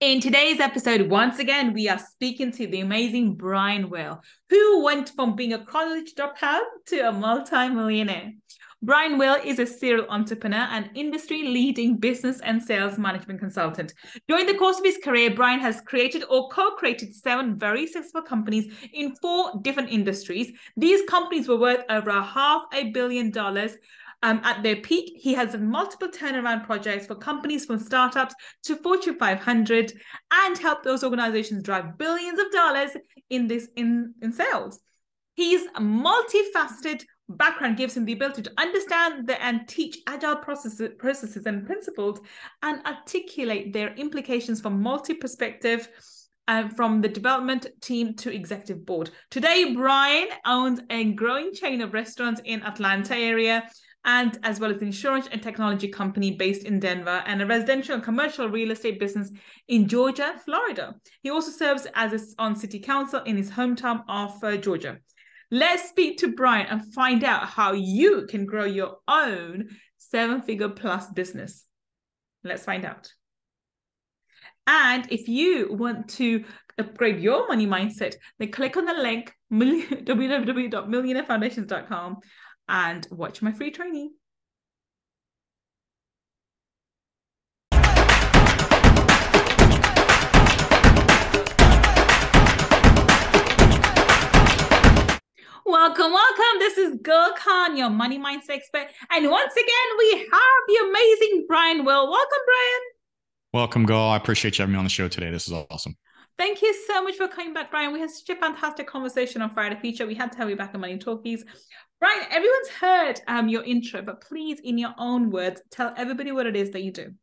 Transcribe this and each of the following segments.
In today's episode, once again, we are speaking to the amazing Brian Will, who went from being a college dropout to a multi-millionaire. Brian Will is a serial entrepreneur and industry-leading business and sales management consultant. During the course of his career, Brian has created or co-created 7 very successful companies in 4 different industries. These companies were worth over $500 million. At their peak, he has multiple turnaround projects for companies from startups to Fortune 500 and helped those organizations drive billions of dollars in sales. His multifaceted background gives him the ability to understand and teach agile processes and principles and articulate their implications from multi-perspective from the development team to executive board. Today, Brian owns a growing chain of restaurants in Atlanta area, and as well as an insurance and technology company based in Denver and a residential and commercial real estate business in Georgia, Florida. He also serves on city council in his hometown of Georgia. Let's speak to Brian and find out how you can grow your own 7-figure plus business. Let's find out. And if you want to upgrade your money mindset, then click on the link www.millionairefoundations.com and watch my free training. Welcome. This is Gull, your money mindset expert. And once again, we have the amazing Brian Will. Welcome, Brian. Welcome, Gull. I appreciate you having me on the show today. This is awesome. Thank you so much for coming back, Brian. We had such a fantastic conversation on Friday feature. We had to have you back on Money Talkies. Brian, everyone's heard your intro, but please, in your own words, tell everybody what it is that you do.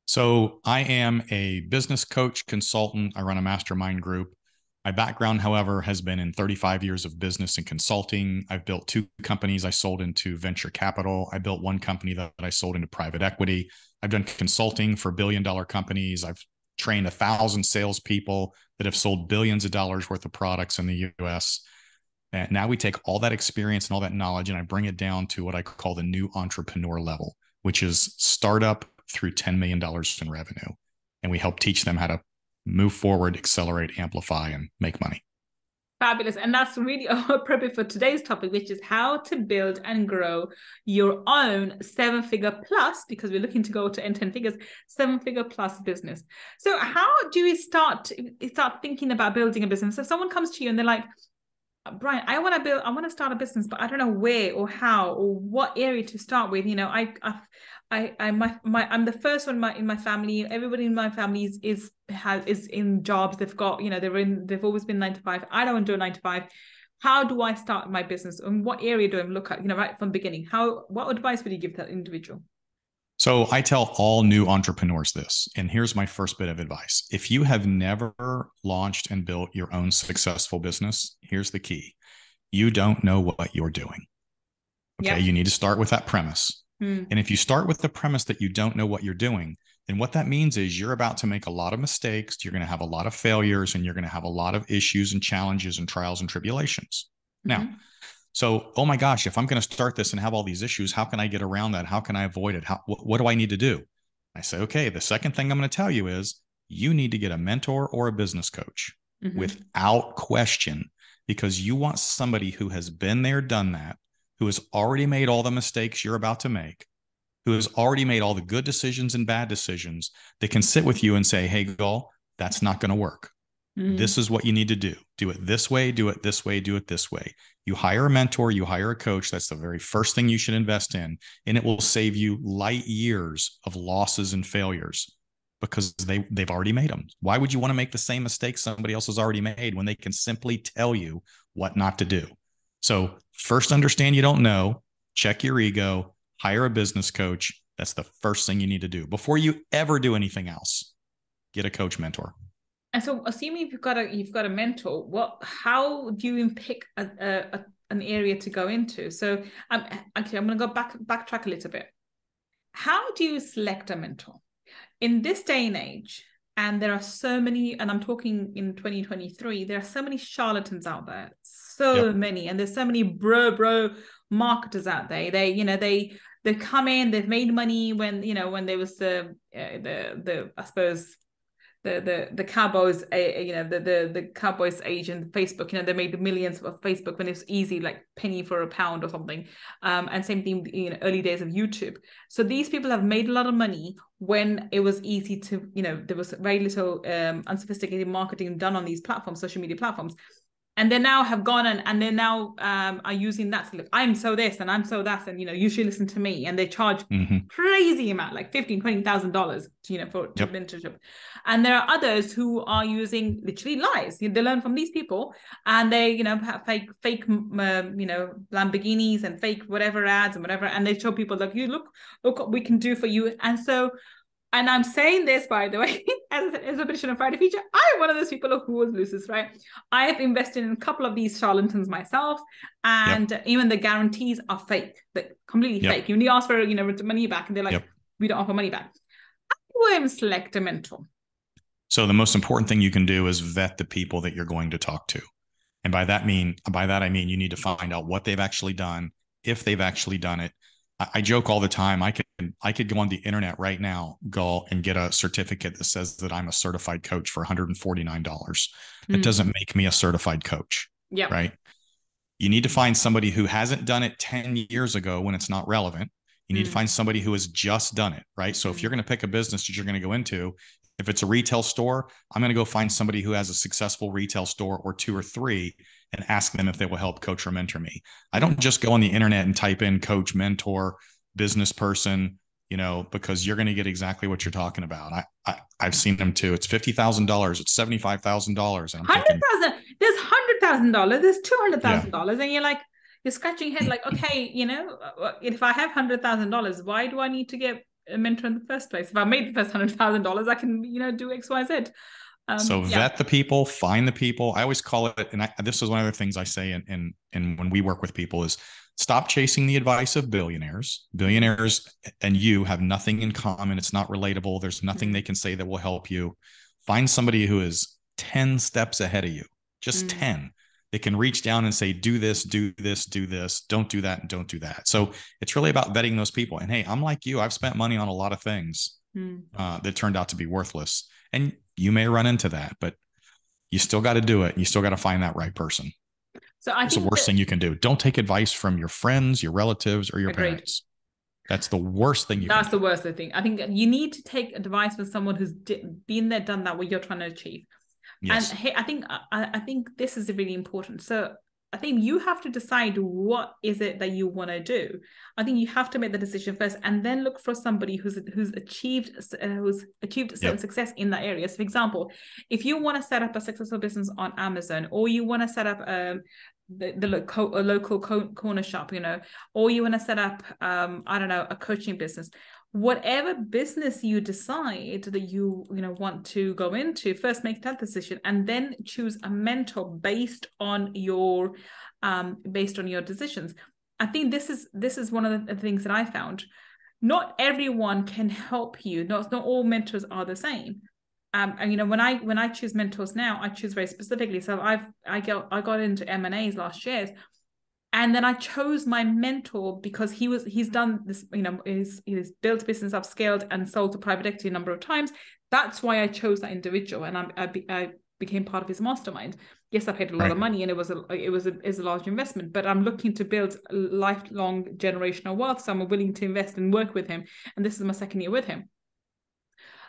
So I am a business coach, consultant. I run a mastermind group. My background, however, has been in 35 years of business and consulting. I've built 2 companies I sold into venture capital. I built 1 company that I sold into private equity. I've done consulting for billion-dollar companies. I've trained 1,000 salespeople that have sold billions of dollars worth of products in the US. And now we take all that experience and all that knowledge and I bring it down to what I call the new entrepreneur level, which is startup through $10 million in revenue. And we help teach them how to move forward, accelerate, amplify, and make money. Fabulous. And that's really appropriate for today's topic, which is how to build and grow your own 7-figure plus, because we're looking to go to 10 figures, 7-figure plus business. So how do you start thinking about building a business? If someone comes to you and they're like, Brian, I want to start a business, but I don't know where or how or what area to start with. You know, I'm the first one in my family. Everybody in my family is in jobs. They've got, you know, they've always been 9 to 5. I don't want to do a 9 to 5. How do I start my business? And what area do I look at, you know, right from the beginning? What advice would you give that individual? So I tell all new entrepreneurs this, and here's my first bit of advice. If you have never launched and built your own successful business, here's the key. You don't know what you're doing. Okay. You need to start with that premise. And if you start with the premise that you don't know what you're doing, then what that means is you're about to make a lot of mistakes. You're going to have a lot of failures and you're going to have a lot of issues and challenges and trials and tribulations. Now, so, oh my gosh, if I'm going to start this and have all these issues, how can I get around that? How can I avoid it? What do I need to do? I say, okay, the second thing I'm going to tell you is you need to get a mentor or a business coach without question, because you want somebody who has been there, done that, who has already made all the mistakes you're about to make, who has already made all the good decisions and bad decisions, that can sit with you and say, hey, Gull, that's not going to work. This is what you need to do. Do it this way, do it this way, do it this way. You hire a mentor, you hire a coach. That's the very first thing you should invest in. And it will save you light years of losses and failures because they've already made them. Why would you want to make the same mistakes somebody else has already made when they can simply tell you what not to do? So first, understand you don't know, check your ego, hire a business coach. That's the first thing you need to do before you ever do anything else. Get a coach mentor. And so, assuming you've got a mentor, how do you pick an area to go into? So, I'm going to go backtrack a little bit. How do you select a mentor in this day and age? And there are so many, and I'm talking in 2023. There are so many charlatans out there, so many, and there's so many bro marketers out there. They come in, they've made money when there was the I suppose the Cowboys, the Cowboys agent, Facebook, they made millions of Facebook when it was easy, like penny for a pound or something. And same thing, early days of YouTube. So these people have made a lot of money when it was easy to, there was very little unsophisticated marketing done on these platforms, social media platforms. And they now have gone and they now are using that to look, I'm so this and I'm so that, and you should listen to me. And they charge crazy amount, like $15,000-$20,000, for mentorship. And there are others who are using literally lies. They learn from these people, and they have fake Lamborghinis and fake whatever ads and whatever, and they show people like, you look what we can do for you. And I'm saying this, by the way, as a British Friday feature, I'm one of those people who was losers, right? I have invested in a couple of these charlatans myself, and even the guarantees are fake, completely fake. You ask for money back, and they're like, we don't offer money back. I will select a mentor. So the most important thing you can do is vet the people that you're going to talk to, and by that I mean you need to find out what they've actually done, if they've actually done it. I joke all the time. I could go on the internet right now, Gull, and get a certificate that says that I'm a certified coach for $149. That doesn't make me a certified coach. Yeah. Right. You need to find somebody who hasn't done it 10 years ago when it's not relevant. You need to find somebody who has just done it. Right. So if you're going to pick a business that you're going to go into, if it's a retail store, I'm going to go find somebody who has a successful retail store or 2 or 3 and ask them if they will help coach or mentor me. I don't just go on the internet and type in coach, mentor, business person, because you're going to get exactly what you're talking about. I've seen them too. It's $50,000. It's $75,000. And I'm $100,000. There's $100,000. There's $200,000. And you're scratching your head like, okay, if I have $100,000, why do I need to get a mentor in the first place? If I made the first $100,000, I can, do X, Y, Z. Vet the people, find the people. I always call it, and this is one of the things I say in when we work with people is stop chasing the advice of billionaires. Billionaires and you have nothing in common. It's not relatable. There's nothing they can say that will help you. Find somebody who is 10 steps ahead of you, just 10. They can reach down and say, do this, do this, do this, don't do that, and don't do that. So it's really about vetting those people. And hey, I'm like you. I've spent money on a lot of things that turned out to be worthless. And you may run into that, but you still got to do it. You still got to find that right person. So I think the worst thing you can do. Don't take advice from your friends, your relatives, or your parents. That's the worst thing That's the worst thing. I think you need to take advice from someone who's been there, done that, what you're trying to achieve. Yes. And hey, I think this is really important. So I think you have to decide what is it that you want to do. I think you have to make the decision first, and then look for somebody who's achieved certain success in that area. So, for example, if you want to set up a successful business on Amazon, or you want to set up a local corner shop, or you want to set up a coaching business. Whatever business you decide that you want to go into, first make that decision, and then choose a mentor based on your decisions. I think this is one of the things that I found. Not everyone can help you. Not all mentors are the same. And when I choose mentors now, I choose very specifically. So I got into M&As last year. And then I chose my mentor because he's done this, he's built a business, I've scaled and sold to private equity a number of times. That's why I chose that individual, and I became part of his mastermind. Yes, I paid a lot of money, and it was a large investment, but I'm looking to build lifelong generational wealth, so I'm willing to invest and work with him. And this is my second year with him.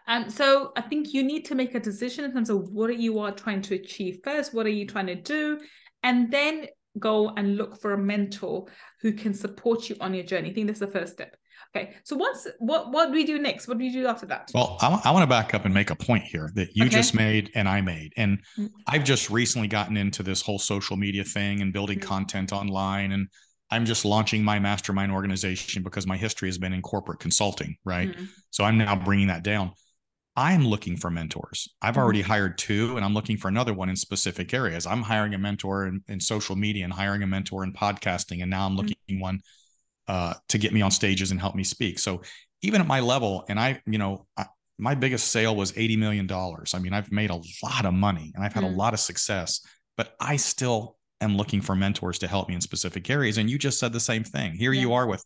And so I think you need to make a decision in terms of what you are trying to achieve first. What are you trying to do? And then go and look for a mentor who can support you on your journey. I think that's the first step. Okay. So what do we do next? What do we do after that? Well, I want to back up and make a point here that you just made and I made. And I've just recently gotten into this whole social media thing and building content online. And I'm just launching my mastermind organization because my history has been in corporate consulting, right? So I'm now bringing that down. I'm looking for mentors. I've already hired 2, and I'm looking for another one in specific areas. I'm hiring a mentor in social media and hiring a mentor in podcasting. And now I'm looking one to get me on stages and help me speak. So even at my level, and my biggest sale was $80 million. I mean, I've made a lot of money and I've had a lot of success, but I still am looking for mentors to help me in specific areas. And you just said the same thing. Here you are with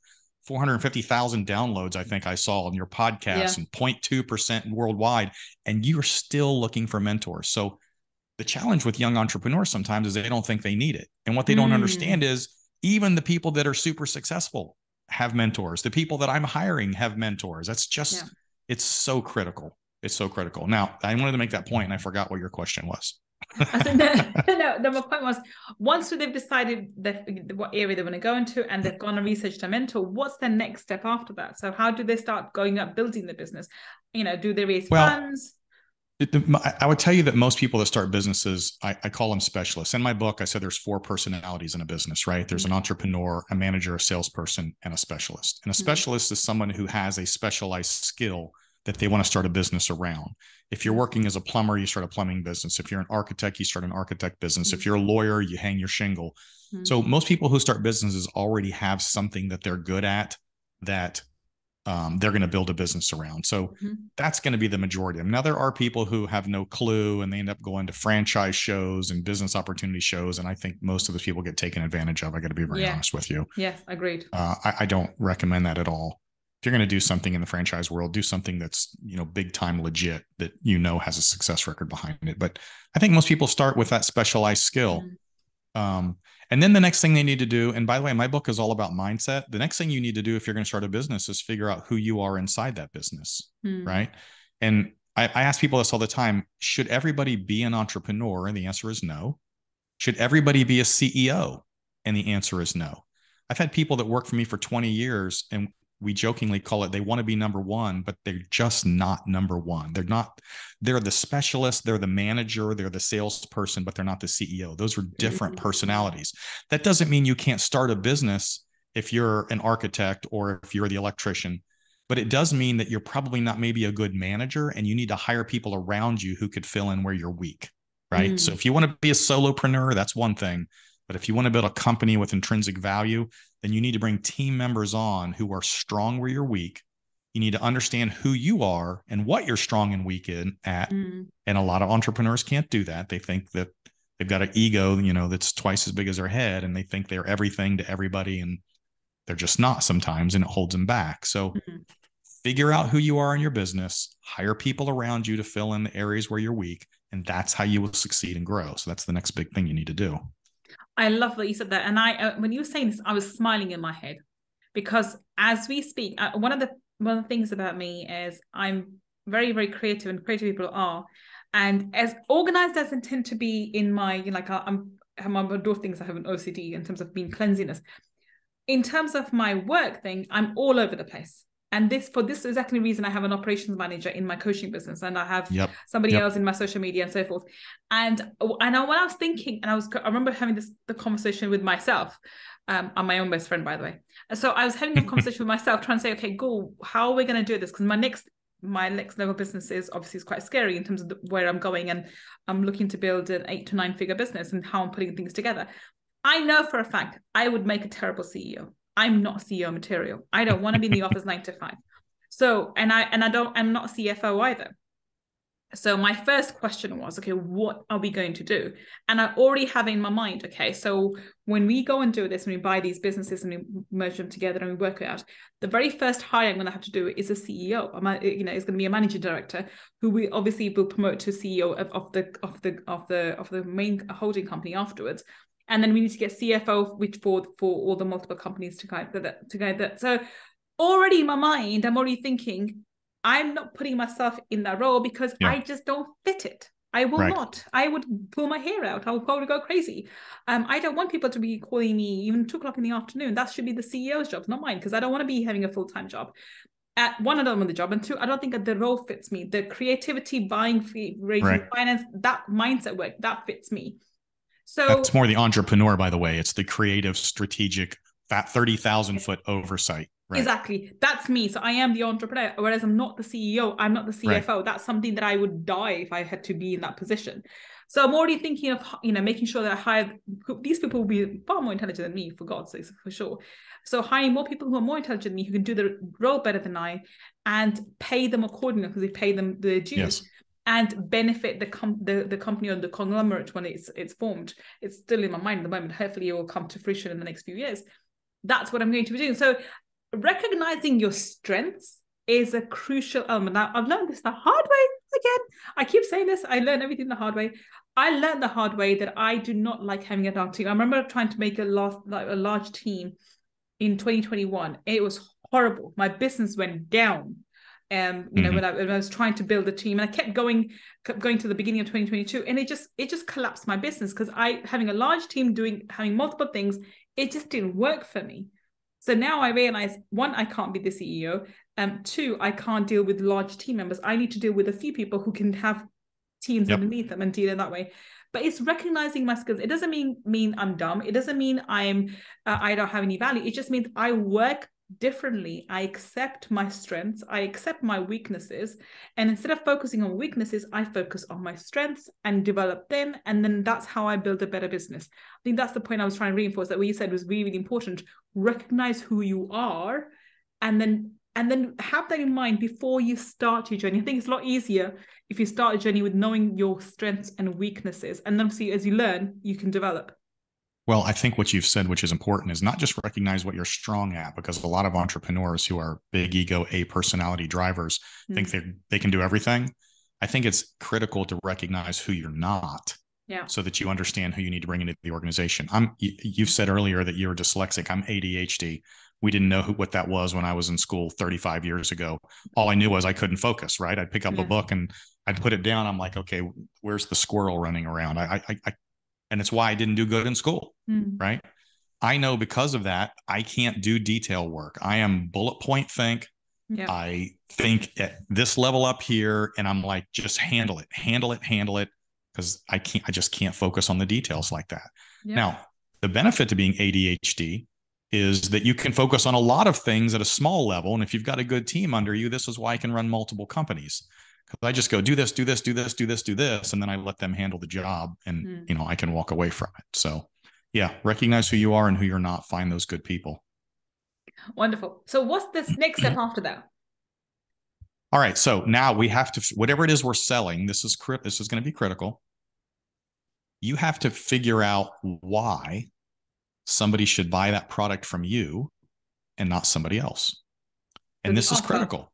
450,000 downloads, I think I saw on your podcast, and 0.2% worldwide, and you're still looking for mentors. So the challenge with young entrepreneurs sometimes is they don't think they need it. And what they don't understand is even the people that are super successful have mentors. The people that I'm hiring have mentors. That's just, it's so critical. It's so critical. Now, I wanted to make that point and I forgot what your question was. I said, no, my point was, once they've decided what area they want to go into and they've gone and researched a mentor, what's the next step after that? So how do they start going up, building the business? Do they raise funds? I would tell you that most people that start businesses, I call them specialists. In my book, I said there's 4 personalities in a business, right? There's an entrepreneur, a manager, a salesperson, and a specialist. And a specialist is someone who has a specialized skill that they want to start a business around. If you're working as a plumber, you start a plumbing business. If you're an architect, you start an architect business. If you're a lawyer, you hang your shingle. So most people who start businesses already have something that they're good at that they're going to build a business around. So that's going to be the majority. Now, there are people who have no clue and they end up going to franchise shows and business opportunity shows. And I think most of those people get taken advantage of. I got to be very honest with you. Yes, agreed. I don't recommend that at all. If you're going to do something in the franchise world, do something that's, big time legit that, has a success record behind it. But I think most people start with that specialized skill. And then the next thing they need to do, and by the way, my book is all about mindset. The next thing you need to do if you're going to start a business is figure out who you are inside that business, right? And I ask people this all the time. Should everybody be an entrepreneur? And the answer is no. Should everybody be a CEO? And the answer is no. I've had people that work for me for 20 years and we jokingly call it, they want to be number one, but they're just not number one. They're the specialist, they're the manager, they're the salesperson, but they're not the CEO. Those are different personalities. That doesn't mean you can't start a business if you're an architect or if you're the electrician, but it does mean that you're probably not maybe a good manager and you need to hire people around you who could fill in where you're weak, right? So if you want to be a solopreneur, that's one thing. But if you want to build a company with intrinsic value, then you need to bring team members on who are strong where you're weak. You need to understand who you are and what you're strong and weak at. And a lot of entrepreneurs can't do that. They think that they've got an ego, that's twice as big as their head, and they think they're everything to everybody, and they're just not sometimes, and it holds them back. So figure out who you are in your business, hire people around you to fill in the areas where you're weak, and that's how you will succeed and grow. So that's the next big thing you need to do. I love that you said that. And I, when you were saying this, I was smiling in my head because as we speak, one of the things about me is I'm very, very creative, and creative people are. And as organized as I tend to be in my, I do things, I have an OCD in terms of being cleanliness. In terms of my work thing, I'm all over the place. And for this exactly reason, I have an operations manager in my coaching business, and I have somebody else in my social media and so forth. And when I was thinking, and I remember having the conversation with myself. I'm my own best friend, by the way. So I was having a conversation with myself, trying to say, okay, Gull, how are we going to do this? Because my next level business is obviously quite scary in terms of where I'm going, and I'm looking to build an 8 to 9 figure business and how I'm putting things together. I know for a fact I would make a terrible CEO. I'm not CEO material. I don't want to be in the office 9 to 5. So, I'm not CFO either. So my first question was, okay, what are we going to do? And I already have in my mind, okay, so when we go and do this, when we buy these businesses and we merge them together and we work it out, the very first hire I'm going to have to do is a CEO. It's going to be a managing director who we obviously will promote to CEO of the main holding company afterwards. And then we need to get CFO, which for all the multiple companies to guide that. So already in my mind, I'm already thinking, I'm not putting myself in that role because I just don't fit it. I will not. I would pull my hair out. I would probably go crazy. I don't want people to be calling me even 2:00 in the afternoon. That should be the CEO's job, not mine, because I don't want to be having a full-time job. One, I don't want the job, and 2, I don't think that the role fits me. The creativity, buying, raising finance, that mindset work, that fits me. So that's more the entrepreneur, by the way. It's the creative, strategic, that 30,000-foot oversight. Right. Exactly. That's me. So I am the entrepreneur, whereas I'm not the CEO. I'm not the CFO. Right. That's something that I would die if I had to be in that position. So I'm already thinking of, making sure that I hire, these people will be far more intelligent than me, for God's sake, for sure. So hiring more people who are more intelligent than me, who can do the role better than I, and pay them accordingly because we pay them the dues. And benefit the company or the conglomerate when it's formed. It's still in my mind at the moment. Hopefully it will come to fruition in the next few years. That's what I'm going to be doing. So recognizing your strengths is a crucial element. Now, I've learned this the hard way. Again, I keep saying this. I learned everything the hard way. I learned the hard way that I do not like having a dark team. I remember trying to make a large team in 2021. It was horrible. My business went down. When I was trying to build a team, and I kept going to the beginning of 2022, and it just collapsed my business because having a large team having multiple things, it just didn't work for me. So now I realize, one, I can't be the CEO. Two, I can't deal with large team members. I need to deal with a few people who can have teams underneath them and deal in that way. But it's recognizing my skills. It doesn't mean I'm dumb. It doesn't mean I don't have any value. It just means I work differently. I accept my strengths. I accept my weaknesses. And instead of focusing on weaknesses, I focus on my strengths and develop them. And then that's how I build a better business. I think that's the point I was trying to reinforce, that what you said was really, really important. Recognize who you are, and then have that in mind before you start your journey. I think it's a lot easier if you start a journey with knowing your strengths and weaknesses. And then obviously, as you learn, you can develop. Well, I think what you've said, which is important, is not just recognize what you're strong at, because a lot of entrepreneurs who are big ego, A personality drivers think they can do everything. I think it's critical to recognize who you're not, so that you understand who you need to bring into the organization. You've said earlier that you're dyslexic. I'm ADHD. We didn't know what that was when I was in school 35 years ago. All I knew was I couldn't focus, right? I'd pick up a book and I'd put it down. I'm like, okay, where's the squirrel running around? And it's why I didn't do good in school, right? I know because of that, I can't do detail work. I am bullet point think. Yeah. I think at this level up here, and I'm like, just handle it, because I just can't focus on the details like that. Yeah. Now, the benefit to being ADHD is that you can focus on a lot of things at a small level. And if you've got a good team under you, this is why I can run multiple companies. Because I just go do this, and then I let them handle the job, and I can walk away from it. So yeah, recognize who you are and who you're not. Find those good people. Wonderful. So what's this next step after that? All right. So now we have to, whatever it is we're selling, this is going to be critical. You have to figure out why somebody should buy that product from you and not somebody else. And this is critical.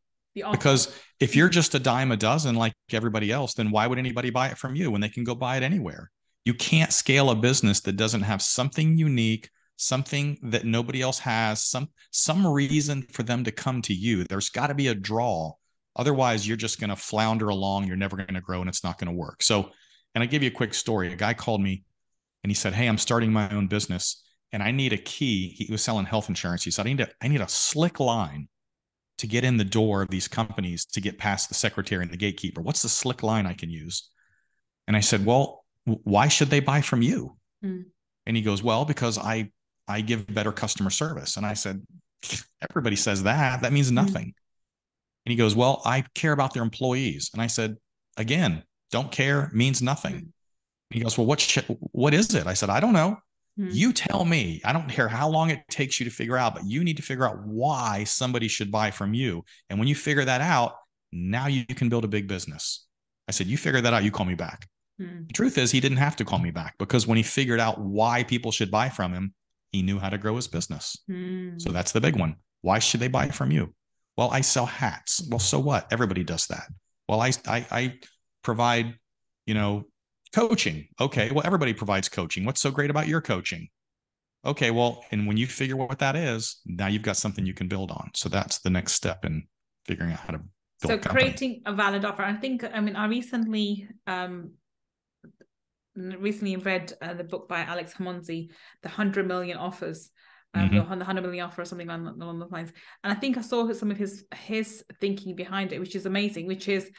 Because if you're just a dime a dozen like everybody else, then why would anybody buy it from you when they can go buy it anywhere? You can't scale a business that doesn't have something unique, something that nobody else has, some reason for them to come to you. There's got to be a draw. Otherwise, you're just going to flounder along. You're never going to grow, and it's not going to work. So, and I give you a quick story. A guy called me and he said, "Hey, I'm starting my own business and I need a key." He was selling health insurance. He said, I need a slick line to get in the door of these companies, to get past the secretary and the gatekeeper. What's the slick line I can use? And I said, well, why should they buy from you? And he goes, well, because I give better customer service. And I said, everybody says that. That means nothing. And he goes, well, I care about their employees. And I said, again, don't care means nothing. And he goes, well, what is it? I said, I don't know. You tell me. I don't care how long it takes you to figure out, but you need to figure out why somebody should buy from you. And when you figure that out, now you can build a big business. I said, you figure that out, you call me back. The truth is, he didn't have to call me back, because when he figured out why people should buy from him, he knew how to grow his business. So that's the big one. Why should they buy from you? Well, I sell hats. Well, so what? Everybody does that. Well, I provide, coaching. Okay. Well, everybody provides coaching. What's so great about your coaching? Okay. Well, and when you figure what that is, now you've got something you can build on. So that's the next step in figuring out how to build a company. Creating a valid offer. I think, I recently read the book by Alex Hamonzi, The 100 Million Offers, the 100 million offer or something along those lines. And I think I saw some of his thinking behind it, which is amazing, which is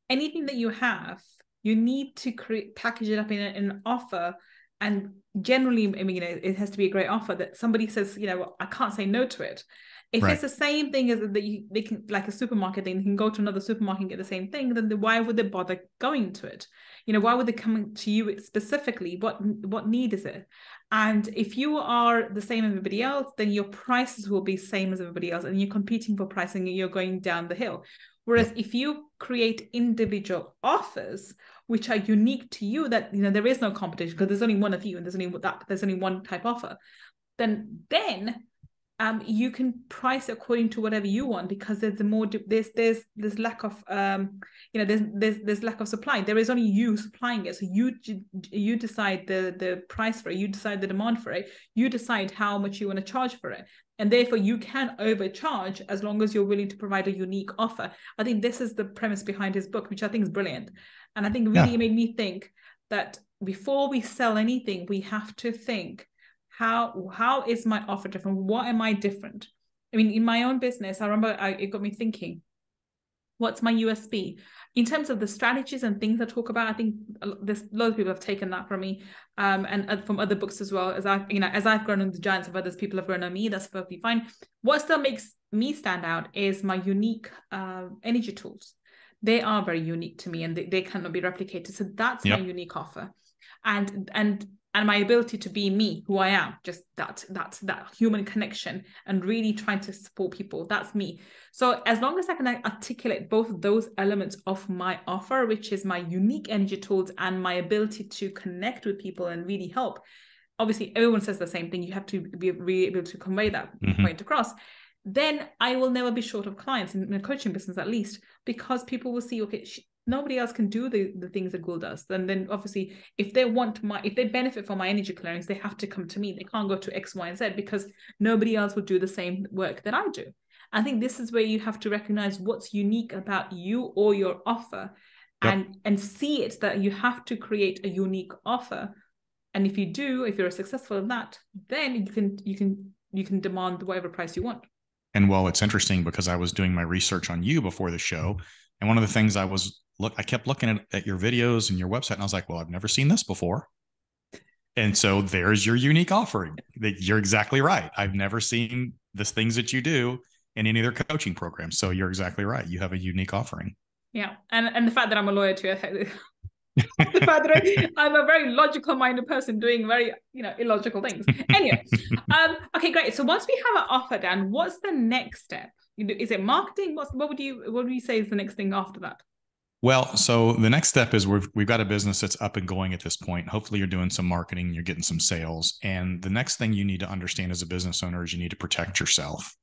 anything that you have, you need to package it up in an offer. And generally, it has to be a great offer that somebody says, I can't say no to it. If it's the same thing as that they can, like a supermarket thing, they can go to another supermarket and get the same thing, then why would they bother going to it? Why would they come to you specifically? What need is it? And if you are the same as everybody else, then your prices will be same as everybody else, and you're competing for pricing and you're going down the hill. Whereas if you create individual offers which are unique to you, that there is no competition because there's only one of you and there's only one type offer, then you can price according to whatever you want, because there's there's lack of there's lack of supply. There is only you supplying it, so you decide the price for it, you decide the demand for it, you decide how much you want to charge for it, and therefore you can overcharge as long as you're willing to provide a unique offer. I think this is the premise behind his book, which I think is brilliant, and I think really made me think that before we sell anything, we have to think, how is my offer different? What am I different? I mean, in my own business, I remember it got me thinking, what's my USP? In terms of the strategies and things I talk about, I think there's loads of people have taken that from me, and from other books as well. As I've grown on the giants of others, people have grown on me. That's perfectly fine. What still makes me stand out is my unique energy tools. They are very unique to me, and they cannot be replicated. So that's my unique offer, and my ability to be me, who I am, just that human connection and really trying to support people. That's me. So as long as I can articulate both of those elements of my offer, which is my unique energy tools and my ability to connect with people and really help. Obviously, everyone says the same thing. You have to be really able to convey that point across. Then I will never be short of clients in the coaching business, at least, because people will see, okay, nobody else can do the things that Gull does. Then obviously, if they benefit from my energy clearings, they have to come to me. They can't go to X, Y, and Z, because nobody else will do the same work that I do. I think this is where you have to recognize what's unique about you or your offer, and see it, that you have to create a unique offer. And if you're successful in that, then you can demand whatever price you want. And well, it's interesting because I was doing my research on you before the show, and one of the things I kept looking at your videos and your website, and I was like, well, I've never seen this before. And so there's your unique offering. You're exactly right. I've never seen the things that you do in any other coaching program. So you're exactly right. You have a unique offering. Yeah. And the fact that I'm a lawyer too, the fact that I'm a very logical minded person doing very, illogical things. Anyway, okay, great. So once we have an offer done, what's the next step? Is it marketing? What would you say is the next thing after that? Well, so the next step is we've got a business that's up and going at this point. Hopefully you're doing some marketing, you're getting some sales. And the next thing you need to understand as a business owner is you need to protect yourself.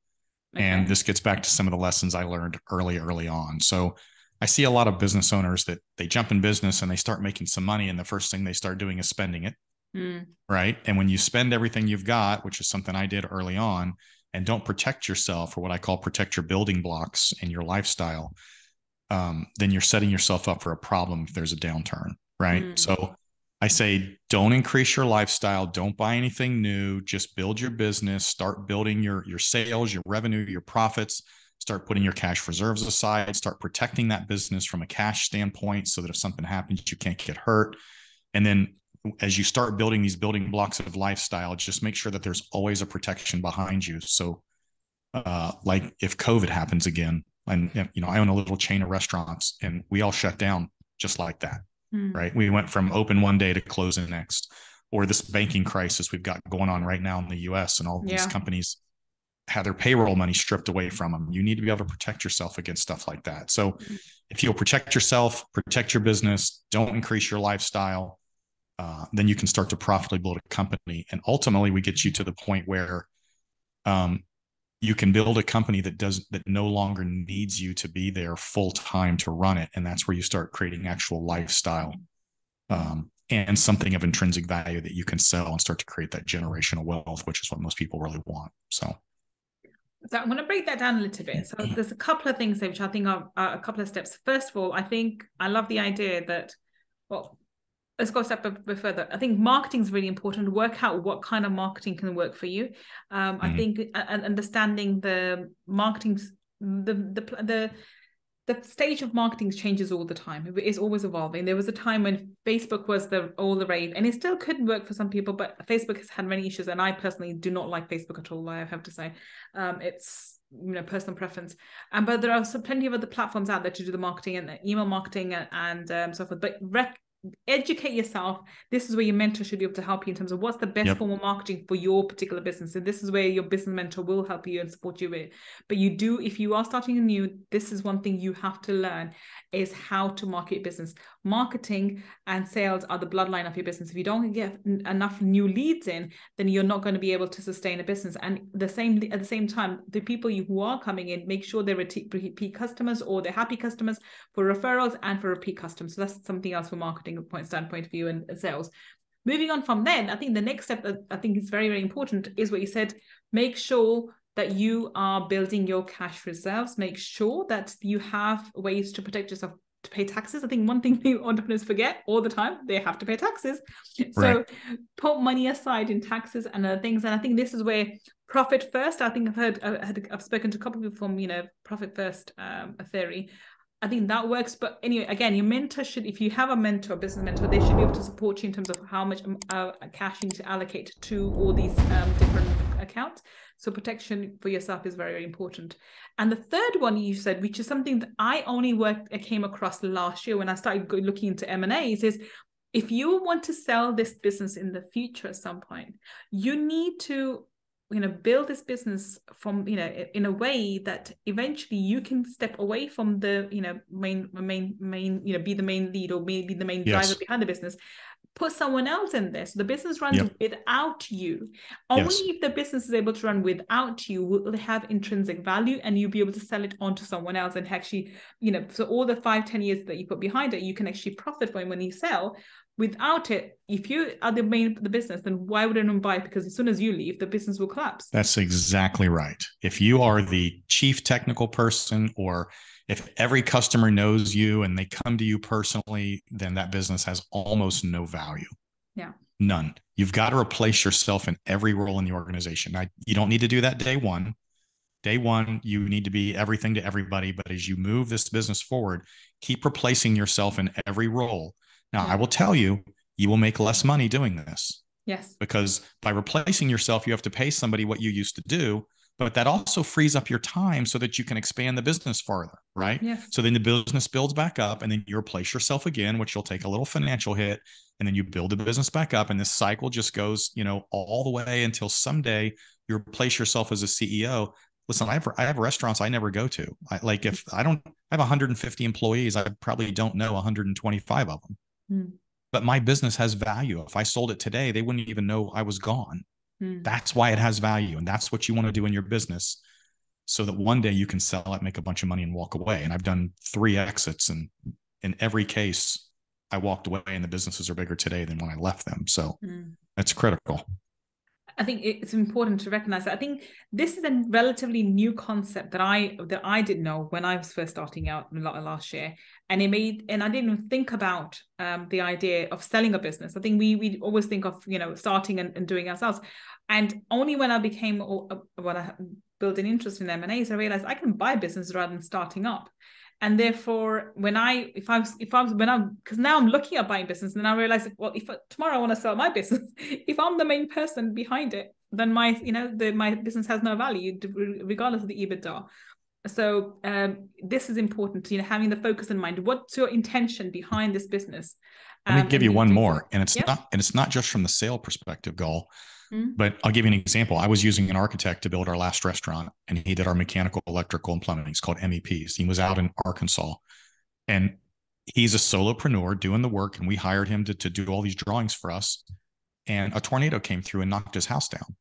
Okay. And this gets back to some of the lessons I learned early on. So I see a lot of business owners that they jump in business and they start making some money, and the first thing they start doing is spending it. Right. And when you spend everything you've got, which is something I did early on, and don't protect yourself, or what I call protect your building blocks and your lifestyle, then you're setting yourself up for a problem if there's a downturn, right? So I say, don't increase your lifestyle. Don't buy anything new. Just build your business. Start building your sales, your revenue, your profits. Start putting your cash reserves aside. Start protecting that business from a cash standpoint, so that if something happens, you can't get hurt. And then as you start building these building blocks of lifestyle, just make sure that there's always a protection behind you. So like if COVID happens again, and I own a little chain of restaurants, and we all shut down just like that, right? We went from open one day to close the next. Or this banking crisis we've got going on right now in the US, and all these companies have their payroll money stripped away from them. You need to be able to protect yourself against stuff like that. So if you'll protect yourself, protect your business, don't increase your lifestyle, then you can start to profitably build a company. And ultimately we get you to the point where you can build a company that no longer needs you to be there full time to run it. And that's where you start creating actual lifestyle and something of intrinsic value that you can sell and start to create that generational wealth, which is what most people really want. So I'm going to break that down a little bit. So there's a couple of things there, which I think are a couple of steps. First of all, I love the idea that, well, let's go a step a bit further. I think marketing is really important. Work out what kind of marketing can work for you. I think understanding the marketing, the stage of marketing changes all the time. It's always evolving. There was a time when Facebook was all the rave, and it still couldn't work for some people, but Facebook has had many issues, and I personally do not like Facebook at all, I have to say. It's personal preference, but there are plenty of other platforms out there to do the marketing and email marketing and so forth. But educate yourself. This is where your mentor should be able to help you in terms of what's the best form of marketing for your particular business. And this is where your business mentor will help you and support you with. But if you are starting anew, this is one thing you have to learn, is how to market your business. marketing and sales are the bloodline of your business. If you don't get enough new leads in, then you're not going to be able to sustain a business. And at the same time, the people who are coming in, make sure they're repeat customers or they're happy customers for referrals and for repeat customers. So that's something else from marketing standpoint of view and sales. Moving on from then, I think the next step that I think is very, very important is what you said. Make sure that you are building your cash reserves. Make sure that you have ways to protect yourself, to pay taxes. I think one thing entrepreneurs forget all the time, they have to pay taxes. So put money aside in taxes and other things. And I think this is where profit first, I think I've spoken to a couple of people from, profit first theory. I think that works. But anyway, again, your mentor should, if you have a mentor, business mentor, they should be able to support you in terms of how much cash you need to allocate to all these different accounts. So protection for yourself is very, very important. And the third one you said, which is something that I came across last year when I started looking into M&As, is if you want to sell this business in the future at some point, you need to build this business from, in a way that eventually you can step away from the, main, be the main lead or be the main driver behind the business. Put someone else in this. The business runs without you. Only if the business is able to run without you will have intrinsic value, and you'll be able to sell it on to someone else and actually, so all the 5-10 years that you put behind it, you can actually profit from when you sell. Without it, if you are the main of the business, then why would anyone buy it? Because as soon as you leave, the business will collapse. That's exactly right. If you are the chief technical person, or if every customer knows you and they come to you personally, then that business has almost no value. Yeah. None. You've got to replace yourself in every role in the organization. Now, you don't need to do that day one. Day one, you need to be everything to everybody. But as you move this business forward, keep replacing yourself in every role. Now, I will tell you, you will make less money doing this. Yes. Because by replacing yourself, you have to pay somebody what you used to do, but that also frees up your time so that you can expand the business farther, right? Yes. So then the business builds back up, and then you replace yourself again, which you'll take a little financial hit, and then you build the business back up. And this cycle just goes, all the way until someday you replace yourself as a CEO. Listen, I have restaurants I never go to. If I have 150 employees, I probably don't know 125 of them. But my business has value. If I sold it today, they wouldn't even know I was gone. That's why it has value. And that's what you want to do in your business, so that one day you can sell it, make a bunch of money, and walk away. And I've done 3 exits, and in every case, I walked away and the businesses are bigger today than when I left them. So that's critical. I think it's important to recognize that. I think this is a relatively new concept that I didn't know when I was first starting out last year, and I didn't even think about the idea of selling a business. I think we always think of starting and doing ourselves, and only when I built an interest in M&As, I realized I can buy business rather than starting up. And therefore, because now I'm looking at buying business, and I realize, well, if tomorrow I want to sell my business, if I'm the main person behind it, then my business has no value, regardless of the EBITDA. So this is important, having the focus in mind. What's your intention behind this business? Let me give you one more, and it's not just from the sale perspective, Gull. But I'll give you an example. I was using an architect to build our last restaurant, and he did our mechanical, electrical, and plumbing. It's called MEPs. He was out in Arkansas, and he's a solopreneur doing the work, and we hired him to do all these drawings for us. And a tornado came through and knocked his house down.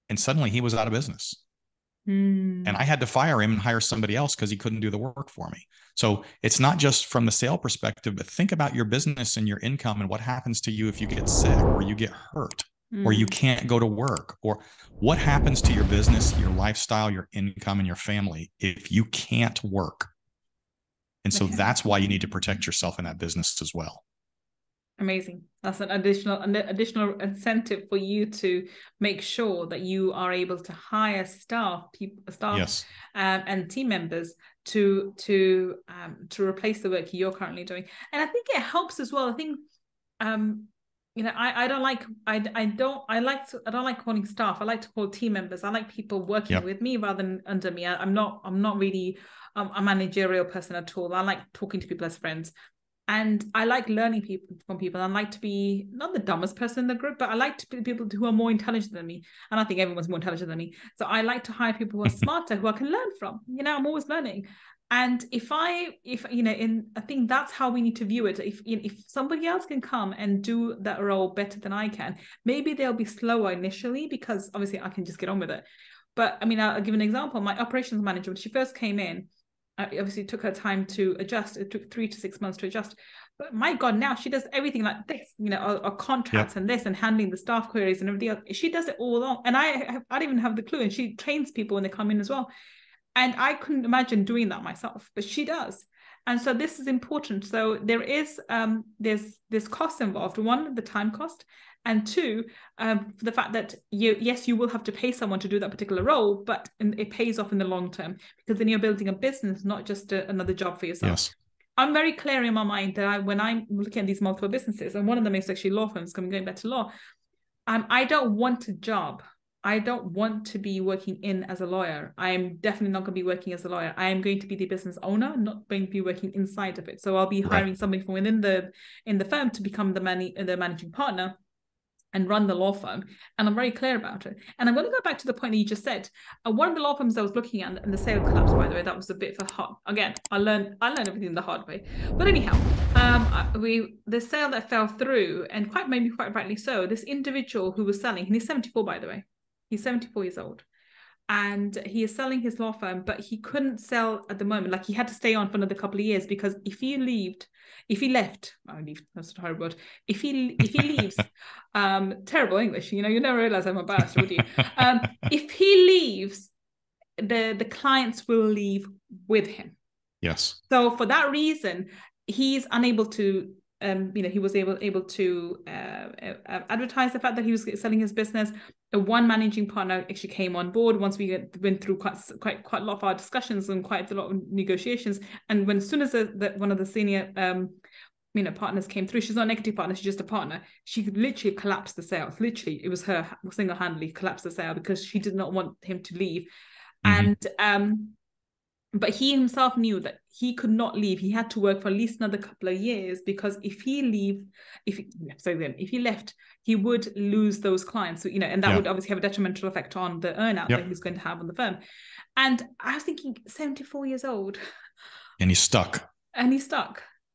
And suddenly he was out of business. And I had to fire him and hire somebody else because he couldn't do the work for me. So it's not just from the sale perspective, but think about your business and your income and what happens to you if you get sick or you get hurt. Or you can't go to work, or what happens to your business, your lifestyle, your income, and your family if you can't work. And so that's why you need to protect yourself in that business as well. Amazing. That's an additional incentive for you to make sure that you are able to hire staff and team members to replace the work you're currently doing. And I think it helps as well. I think I don't like calling staff. I like to call team members. I like people working with me rather than under me. I'm not really a managerial person at all. I like talking to people as friends, and I like learning from people. I like to be not the dumbest person in the group, but I like to be people who are more intelligent than me. And I think everyone's more intelligent than me. So I like to hire people who are smarter, who I can learn from. I'm always learning. And I think that's how we need to view it. If somebody else can come and do that role better than I can, maybe they'll be slower initially because obviously I can just get on with it. But I mean, I'll give an example. My operations manager, when she first came in, obviously it took her time to adjust. It took 3 to 6 months to adjust. But my God, now she does everything like this, our contracts and this and handling the staff queries and everything else. She does it all on. And I don't even have the clue. And she trains people when they come in as well. And I couldn't imagine doing that myself, but she does. And so this is important. So there is there's costs involved. One, the time cost, and two, the fact that you will have to pay someone to do that particular role, but it pays off in the long term because then you're building a business, not just another job for yourself. Yes. I'm very clear in my mind that when I'm looking at these multiple businesses, and one of them is actually law firms, going back to law, I don't want a job. I don't want to be working in as a lawyer. I am definitely not going to be working as a lawyer. I am going to be the business owner, not going to be working inside of it. So I'll be hiring somebody from within the firm to become the managing partner and run the law firm. And I'm very clear about it. And I'm going to go back to the point that you just said. One of the law firms I was looking at, and the sale collapsed, by the way, that was a bit of a hot. Again, I learned everything the hard way. But anyhow, the sale that fell through, and quite rightly so, this individual who was selling, and he's 74, by the way. He's 74 years old. And he is selling his law firm, but he couldn't sell at the moment. Like, he had to stay on for another couple of years because if he left, that's a horrible word. If he leaves, terrible English, you never realize I'm a bastard, would you? If he leaves, the clients will leave with him. Yes. So for that reason, he's unable to, he was able to advertise the fact that he was selling his business. One managing partner actually came on board once we went through quite a lot of our discussions and quite a lot of negotiations. And as soon as one of the senior partners came through, she's not an equity partner, she's just a partner. She literally collapsed the sale. Literally, it was her single-handedly collapsed the sale because she did not want him to leave. Mm-hmm. And but he himself knew that he could not leave. He had to work for at least another couple of years because if he left, he would lose those clients. So, and that would obviously have a detrimental effect on the earnout that he's going to have on the firm. And I was thinking, 74 years old, and he's stuck.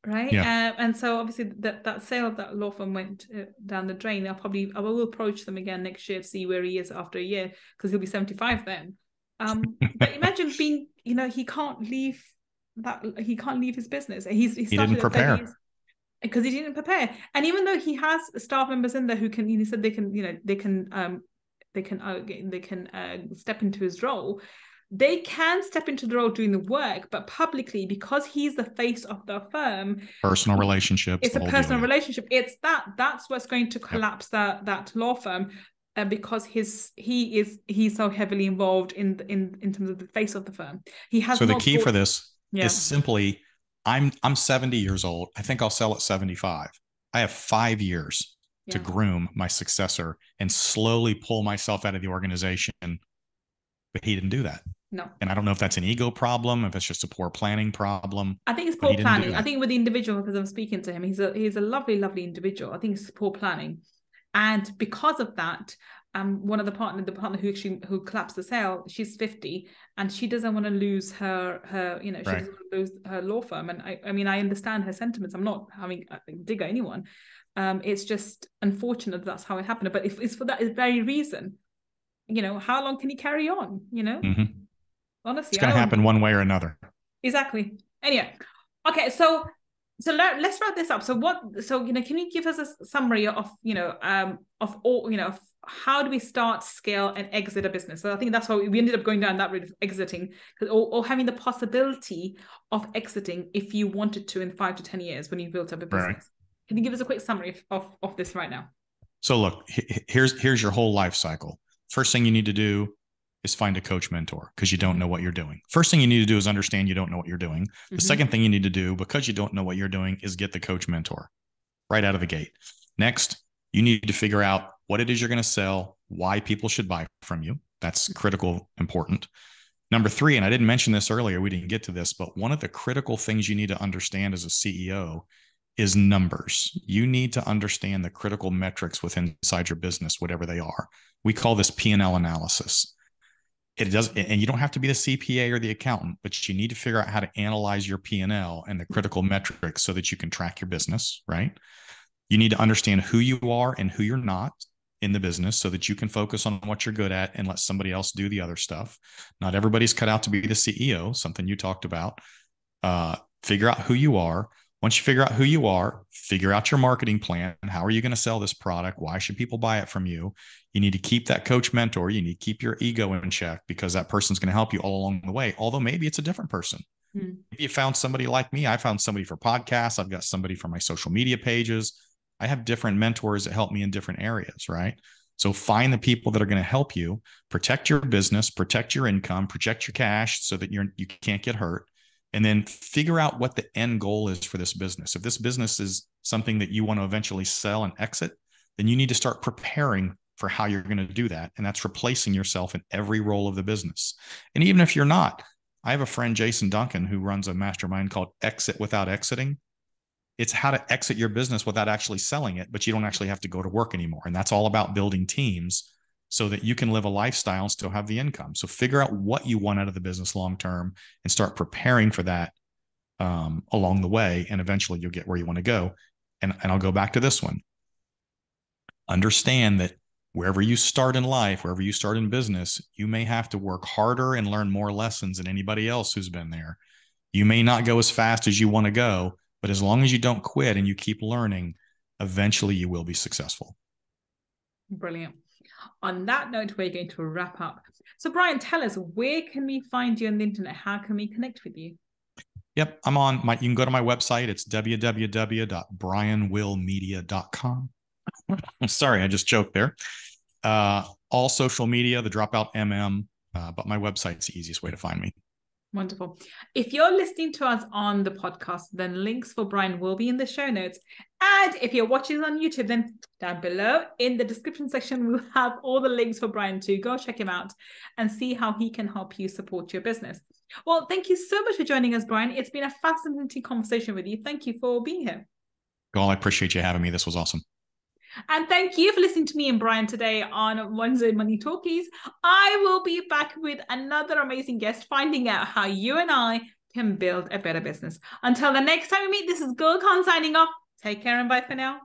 Right? Yeah. And so obviously that sale of that law firm went down the drain. I will approach them again next year to see where he is after a year because he'll be 75 then. But imagine being, he can't leave his business. He didn't prepare because he didn't prepare. And even though he has staff members in there who can, he said they can step into his role. They can step into the role doing the work, but publicly, because he's the face of the firm, personal relationships. It's a personal relationship. It's that's what's going to collapse that law firm. Because he's so heavily involved in terms of the face of the firm. He has. So the key for this is simply, I'm 70 years old. I think I'll sell at 75. I have 5 years to groom my successor and slowly pull myself out of the organization. But he didn't do that. No. And I don't know if that's an ego problem, if it's just a poor planning problem. I think it's poor planning. I think with the individual, because I'm speaking to him, he's a lovely, lovely individual. I think it's poor planning. And because of that, one of the partner who collapsed the sale, she's 50 and she doesn't want to lose her she doesn't want to lose her law firm. And I understand her sentiments. I'm not having a dig at anyone. It's just unfortunate that's how it happened. But if it's for that very reason, how long can he carry on? Mm-hmm. Honestly, it's going to happen one way or another. Exactly. Anyway, okay, so let's wrap this up. So can you give us a summary of how do we start, scale, and exit a business? So I think that's why we ended up going down that route of exiting, or having the possibility of exiting if you wanted to in 5 to 10 years when you built up a business. Right. Can you give us a quick summary of this right now? So look, here's your whole life cycle. First thing you need to do is find a coach mentor because you don't know what you're doing. First thing you need to do is understand you don't know what you're doing. The second thing you need to do, because you don't know what you're doing, is get the coach mentor right out of the gate. Next, you need to figure out what it is you're going to sell, why people should buy from you. That's critical, important. Number 3, and I didn't mention this earlier, we didn't get to this, but one of the critical things you need to understand as a CEO is numbers. You need to understand the critical metrics within inside your business, whatever they are. We call this P&L analysis. It does, and you don't have to be the CPA or the accountant, but you need to figure out how to analyze your P&L and the critical metrics so that you can track your business, right? You need to understand who you are and who you're not in the business so that you can focus on what you're good at and let somebody else do the other stuff. Not everybody's cut out to be the CEO, something you talked about. Figure out who you are. Once you figure out who you are, figure out your marketing plan. How are you going to sell this product? Why should people buy it from you? You need to keep that coach mentor. You need to keep your ego in check because that person's going to help you all along the way. Although maybe it's a different person. If you found somebody like me, I found somebody for podcasts. I've got somebody for my social media pages. I have different mentors that help me in different areas, right? So find the people that are going to help you protect your business, protect your income, protect your cash so that you can't get hurt. And then figure out what the end goal is for this business. If this business is something that you want to eventually sell and exit, then you need to start preparing for how you're going to do that. And that's replacing yourself in every role of the business. And even if you're not, I have a friend, Jason Duncan, who runs a mastermind called Exit Without Exiting. It's how to exit your business without actually selling it, but you don't actually have to go to work anymore. And that's all about building teams so that you can live a lifestyle and still have the income. So figure out what you want out of the business long-term and start preparing for that along the way. And eventually you'll get where you want to go. And I'll go back to this one. Understand that wherever you start in life, wherever you start in business, you may have to work harder and learn more lessons than anybody else who's been there. You may not go as fast as you want to go, but as long as you don't quit and you keep learning, eventually you will be successful. Brilliant. On that note, we're going to wrap up. So Brian, tell us, where can we find you on the internet? How can we connect with you? Yep, I'm on you can go to my website. It's www.brianwillmedia.com. I'm sorry, I just joked there. All social media, the Dropout but my website's the easiest way to find me. Wonderful. If you're listening to us on the podcast, then links for Brian will be in the show notes. And if you're watching on YouTube, then down below in the description section, we'll have all the links for Brian to go check him out and see how he can help you support your business. Well, thank you so much for joining us, Brian. It's been a fascinating conversation with you. Thank you for being here. Gull, I appreciate you having me. This was awesome. And thank you for listening to me and Brian today on Wednesday Money Talkies. I will be back with another amazing guest, finding out how you and I can build a better business. Until the next time we meet, this is Gull signing off. Take care and bye for now.